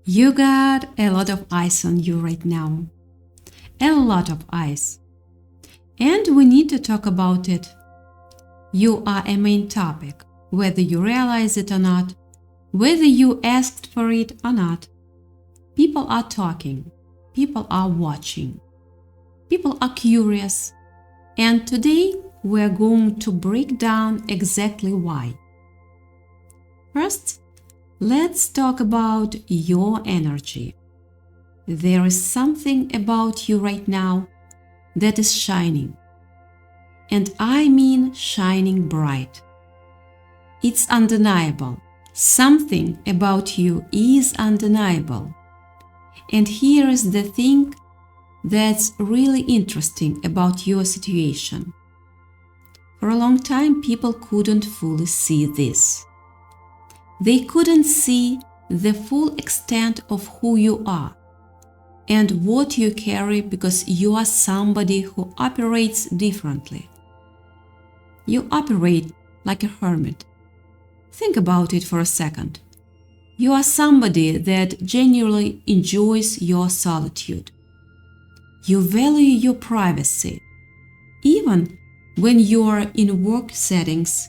You got a lot of ice on you right now. A lot of ice. And we need to talk about it. You are a main topic, whether you realize it or not, whether you asked for it or not. People are talking. People are watching. People are curious. And today we're going to break down exactly why. First, let's talk about your energy. There is something about you right now that is shining. And I mean shining bright. It's undeniable. Something about you is undeniable. And here is the thing that's really interesting about your situation. For a long time, people couldn't fully see this. They couldn't see the full extent of who you are and what you carry because you are somebody who operates differently. You operate like a hermit. Think about it for a second. You are somebody that genuinely enjoys your solitude. You value your privacy, even when you are in work settings,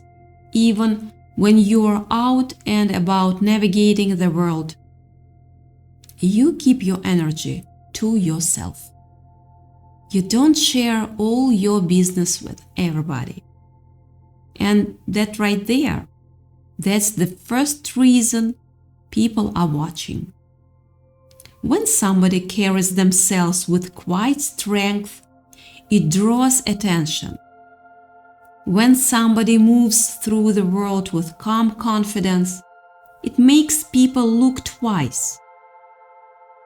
even when you are out and about navigating the world. You keep your energy to yourself. You don't share all your business with everybody. And that right there, that's the first reason people are watching. When somebody carries themselves with quiet strength, it draws attention. When somebody moves through the world with calm confidence, it makes people look twice.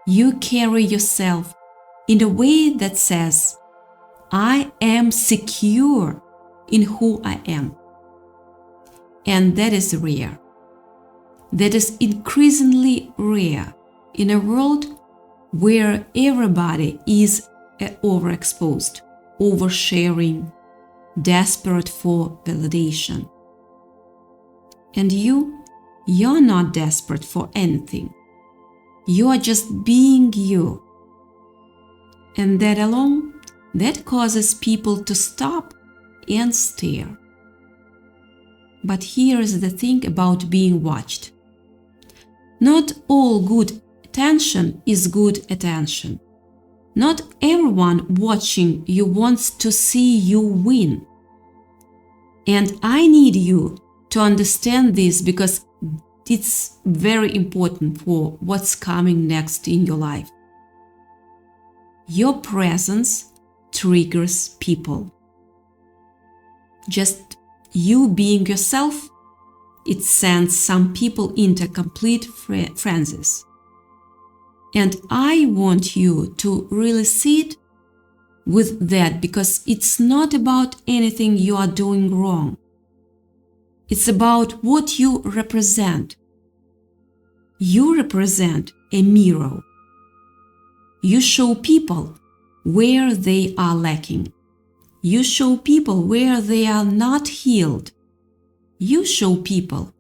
You carry yourself in a way that says, I am secure in who I am. And that is rare. That is increasingly rare in a world where everybody is overexposed, oversharing, desperate for validation. And you're not desperate for anything. You are just being you. And that alone, that causes people to stop and stare. But here is the thing about being watched. Not all good attention is good attention. Not everyone watching you wants to see you win. And I need you to understand this because it's very important for what's coming next in your life. Your presence triggers people. Just you being yourself, it sends some people into complete frenzies. And I want you to really sit with that because it's not about anything you are doing wrong. It's about what you represent. You represent a mirror. You show people where they are lacking. You show people where they are not healed. You show people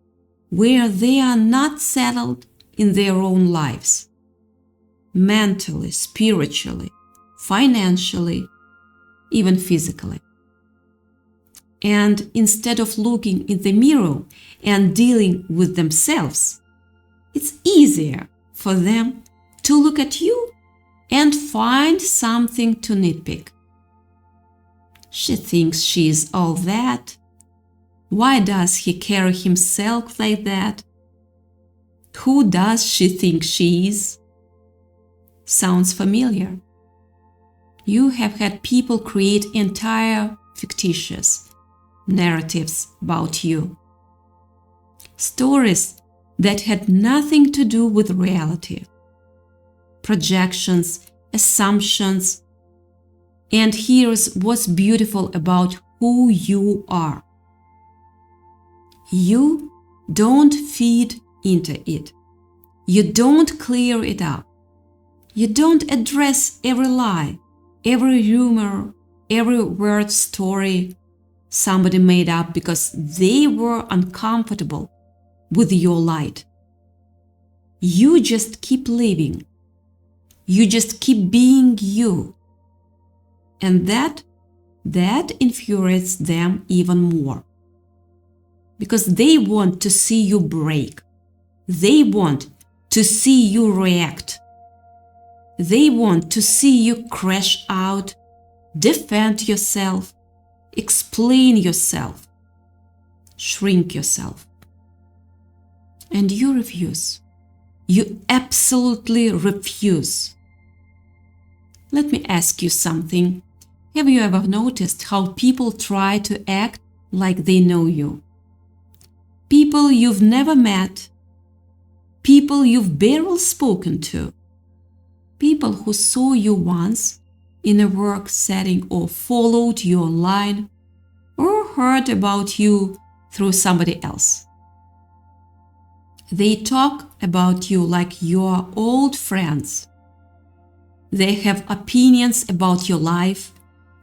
where they are not settled in their own lives. Mentally, spiritually, financially, even physically. And instead of looking in the mirror and dealing with themselves, it's easier for them to look at you and find something to nitpick. She thinks she is all that. Why does he carry himself like that? Who does she think she is? Sounds familiar. You have had people create entire fictitious narratives about you. Stories that had nothing to do with reality. Projections, assumptions. And here's what's beautiful about who you are. You don't feed into it. You don't clear it up. You don't address every lie, every rumor, every weird story somebody made up because they were uncomfortable with your light. You just keep living. You just keep being you. And that infuriates them even more. Because they want to see you break. They want to see you react. They want to see you crash out, defend yourself, explain yourself, shrink yourself. And you refuse. You absolutely refuse. Let me ask you something. Have you ever noticed how people try to act like they know you? People you've never met, people you've barely spoken to, people who saw you once in a work setting or followed you online or heard about you through somebody else. They talk about you like you're old friends. They have opinions about your life,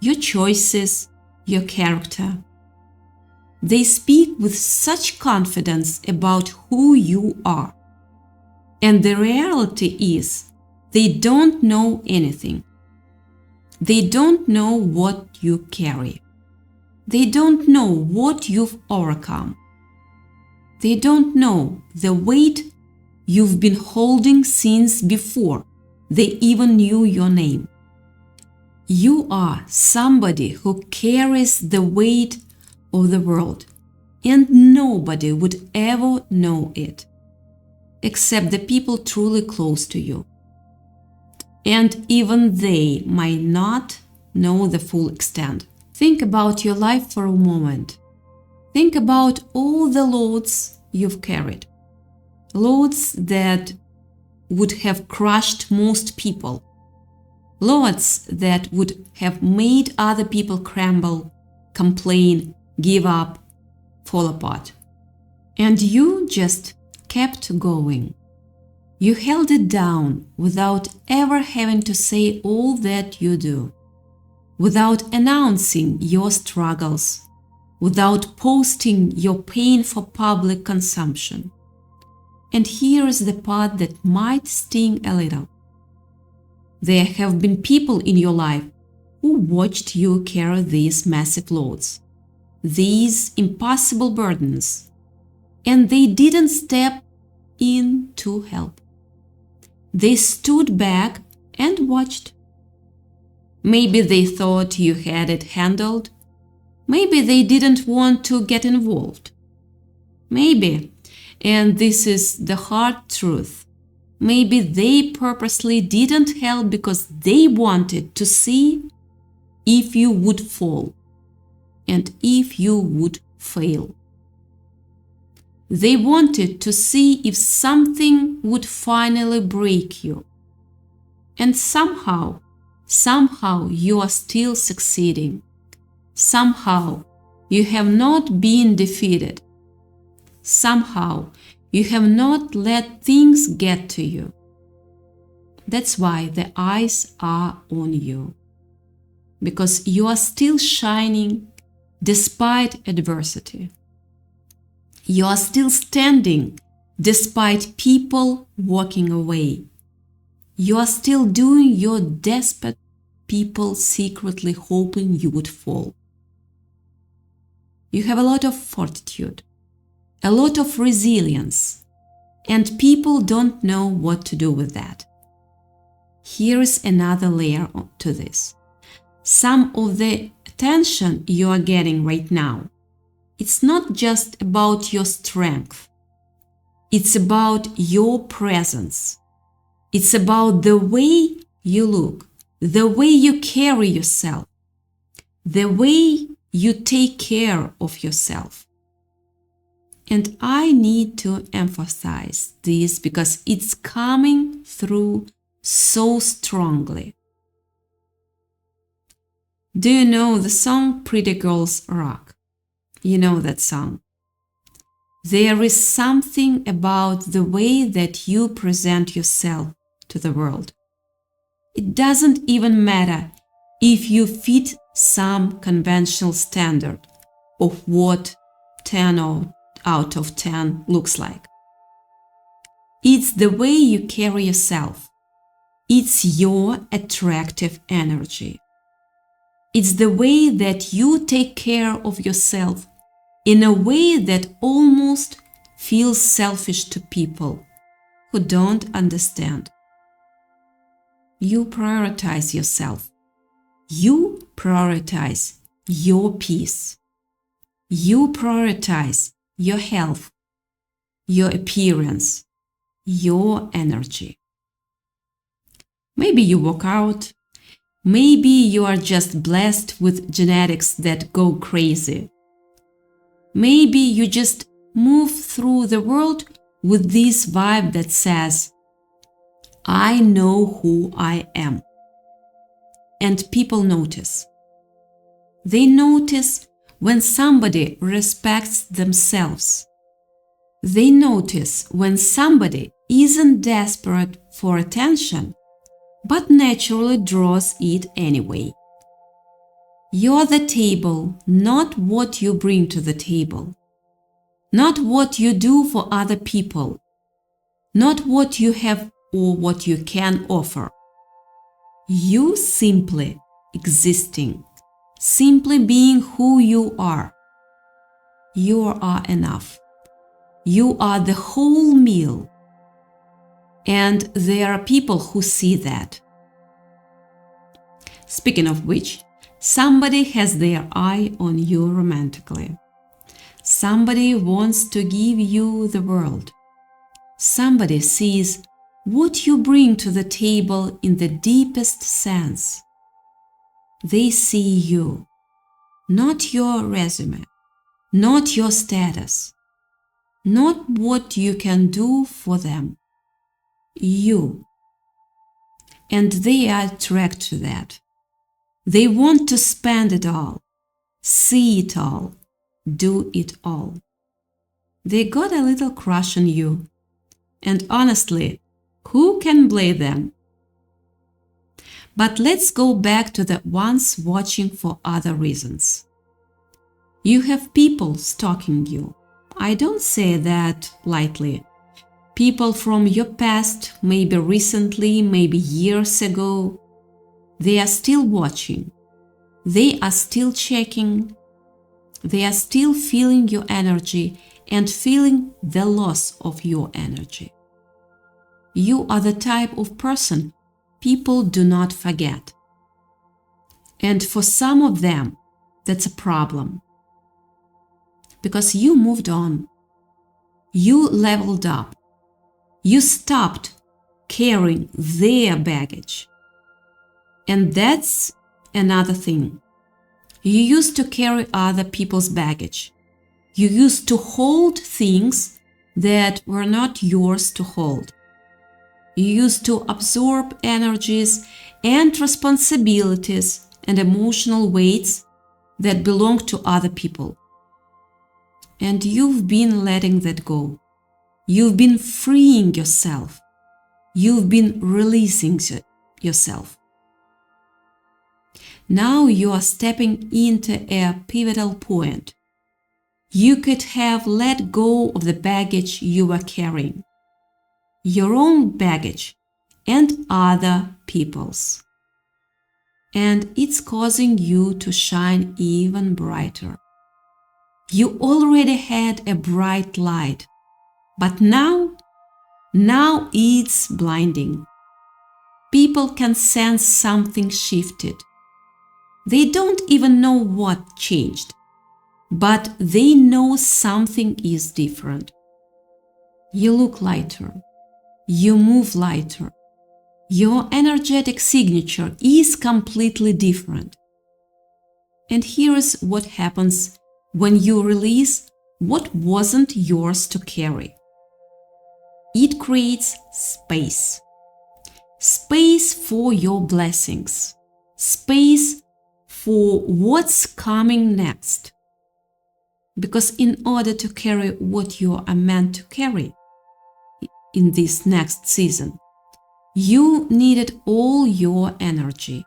your choices, your character. They speak with such confidence about who you are. And the reality is, they don't know anything. They don't know what you carry. They don't know what you've overcome. They don't know the weight you've been holding since before they even knew your name. You are somebody who carries the weight of the world, and nobody would ever know it, except the people truly close to you. And even they might not know the full extent. Think about your life for a moment. Think about all the loads you've carried. Loads that would have crushed most people. Loads that would have made other people crumble, complain, give up, fall apart. And you just kept going. You held it down without ever having to say all that you do, without announcing your struggles, without posting your pain for public consumption. And here is the part that might sting a little. There have been people in your life who watched you carry these massive loads, these impossible burdens, and they didn't step in to help. They stood back and watched. Maybe they thought you had it handled. Maybe they didn't want to get involved. Maybe, and this is the hard truth, maybe they purposely didn't help because they wanted to see if you would fall and if you would fail. They wanted to see if something would finally break you. And somehow you are still succeeding. Somehow you have not been defeated. Somehow you have not let things get to you. That's why the eyes are on you. Because you are still shining despite adversity. You are still standing despite people walking away. You are still doing your despite people secretly hoping you would fall. You have a lot of fortitude, a lot of resilience, and people don't know what to do with that. Here is another layer to this. Some of the attention you are getting right now, it's not just about your strength. It's about your presence. It's about the way you look, the way you carry yourself, the way you take care of yourself. And I need to emphasize this because it's coming through so strongly. Do you know the song Pretty Girls Rock? You know that song. There is something about the way that you present yourself to the world. It doesn't even matter if you fit some conventional standard of what 10 out of 10 looks like. It's the way you carry yourself. It's your attractive energy. It's the way that you take care of yourself in a way that almost feels selfish to people who don't understand. You prioritize yourself. You prioritize your peace. You prioritize your health, your appearance, your energy. Maybe you work out. Maybe you are just blessed with genetics that go crazy. Maybe you just move through the world with this vibe that says, I know who I am. And people notice. They notice when somebody respects themselves. They notice when somebody isn't desperate for attention, but naturally draws it anyway. You're the table, not what you bring to the table. Not what you do for other people. Not what you have or what you can offer. You simply existing, simply being who you are. You are enough. You are the whole meal. And there are people who see that. Speaking of which, somebody has their eye on you romantically. Somebody wants to give you the world. Somebody sees what you bring to the table in the deepest sense. They see you, not your resume, not your status, not what you can do for them. You. And they are attracted to that. They want to spend it all, see it all, do it all. They got a little crush on you. And honestly, who can blame them? But let's go back to the ones watching for other reasons. You have people stalking you. I don't say that lightly. People from your past, maybe recently, maybe years ago, they are still watching. They are still checking. They are still feeling your energy and feeling the loss of your energy. You are the type of person people do not forget. And for some of them, that's a problem. Because you moved on. You leveled up. You stopped carrying their baggage. And that's another thing. You used to carry other people's baggage. You used to hold things that were not yours to hold. You used to absorb energies and responsibilities and emotional weights that belong to other people. And you've been letting that go. You've been freeing yourself. You've been releasing yourself. Now you are stepping into a pivotal point. You could have let go of the baggage you were carrying. Your own baggage and other people's. And it's causing you to shine even brighter. You already had a bright light, but now it's blinding. People can sense something shifted. They don't even know what changed, but they know something is different. You look lighter. You move lighter. Your energetic signature is completely different. And here's what happens when you release what wasn't yours to carry. It creates space. Space for your blessings. Space for what's coming next. Because in order to carry what you are meant to carry in this next season, you needed all your energy.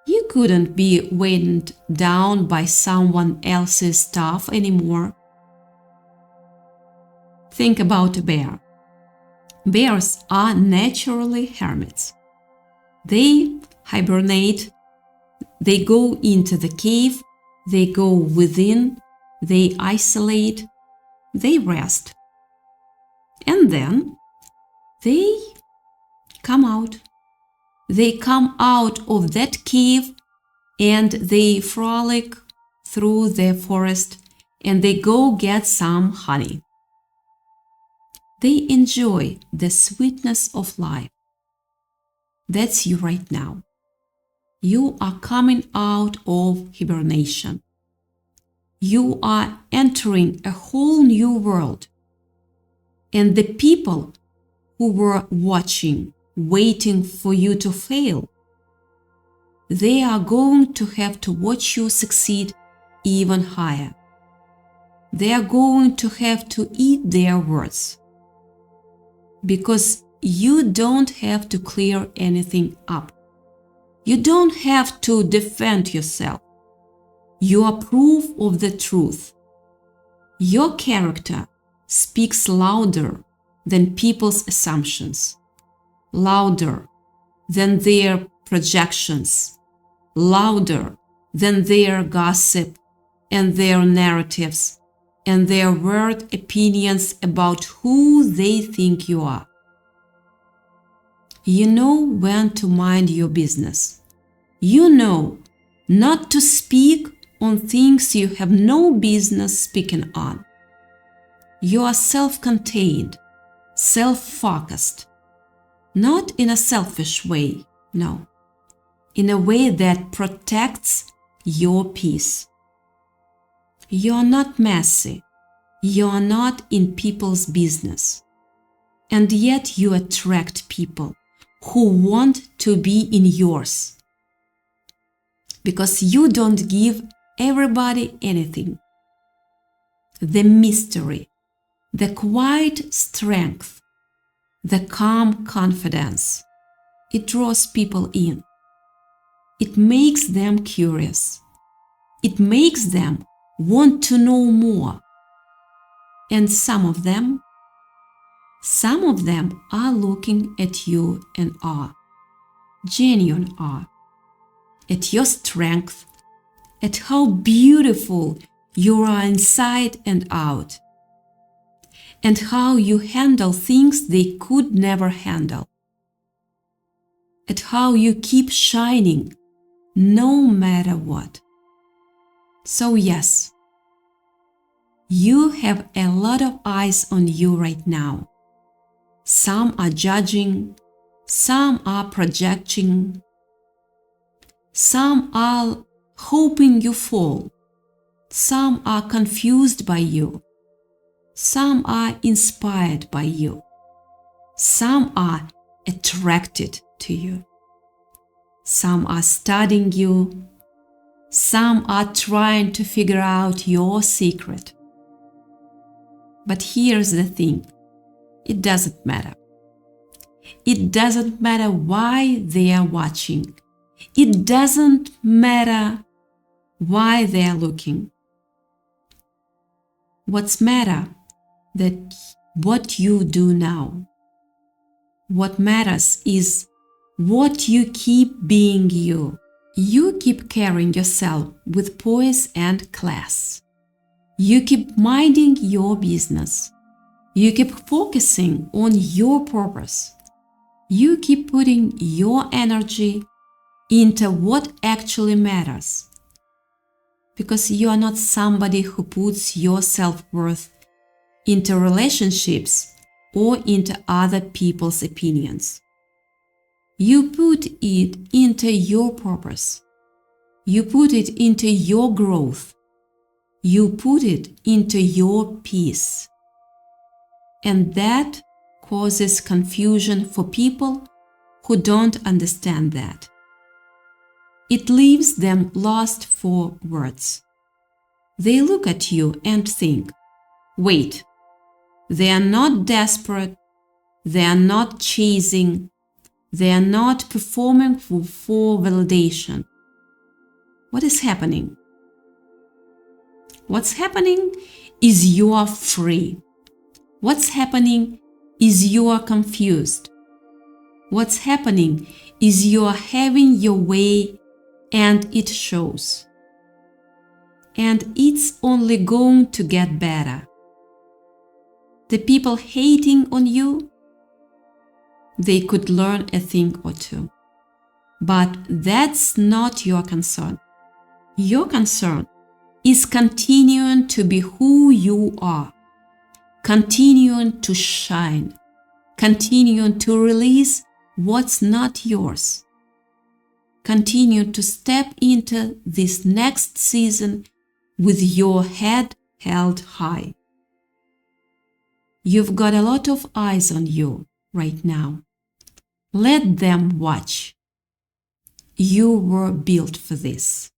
You couldn't be weighed down by someone else's stuff anymore. Think about a bear. Bears are naturally hermits. They hibernate, they go into the cave, they go within, they isolate, they rest. And then they come out. They come out of that cave and they frolic through the forest and they go get some honey. They enjoy the sweetness of life. That's you right now. You are coming out of hibernation. You are entering a whole new world. And the people who were watching, waiting for you to fail, they are going to have to watch you succeed even higher. They are going to have to eat their words. Because you don't have to clear anything up. You don't have to defend yourself. You are proof of the truth. Your character speaks louder than people's assumptions, louder than their projections, louder than their gossip and their narratives and their weird opinions about who they think you are. You know when to mind your business. You know not to speak on things you have no business speaking on. You are self-contained, self-focused, not in a selfish way, no, in a way that protects your peace. You are not messy. You are not in people's business. And yet you attract people who want to be in yours. Because you don't give everybody anything. The mystery, the quiet strength, the calm confidence, it draws people in. It makes them curious. It makes them want to know more. And some of them are looking at you in awe, genuine awe, at your strength, at how beautiful you are inside and out, and how you handle things they could never handle, at how you keep shining no matter what. So yes, you have a lot of eyes on you right now. Some are judging, some are projecting, some are hoping you fall, some are confused by you, some are inspired by you, some are attracted to you, some are studying you, some are trying to figure out your secret. But here's the thing, it doesn't matter. It doesn't matter why they are watching. It doesn't matter why they are looking. What's matter that what you do now. What matters is what you keep being you. You keep carrying yourself with poise and class. You keep minding your business. You keep focusing on your purpose. You keep putting your energy into what actually matters. Because you are not somebody who puts your self-worth into relationships or into other people's opinions. You put it into your purpose. You put it into your growth. You put it into your peace. And that causes confusion for people who don't understand that. It leaves them lost for words. They look at you and think, wait, they are not desperate, they are not chasing, they are not performing for validation. What is happening? What's happening is you are free. What's happening is you are confused. What's happening is you are having your way and it shows. And it's only going to get better. The people hating on you, they could learn a thing or two. But that's not your concern. Your concern is continuing to be who you are, continuing to shine, continuing to release what's not yours, continue to step into this next season with your head held high. You've got a lot of eyes on you right now. Let them watch. You were built for this.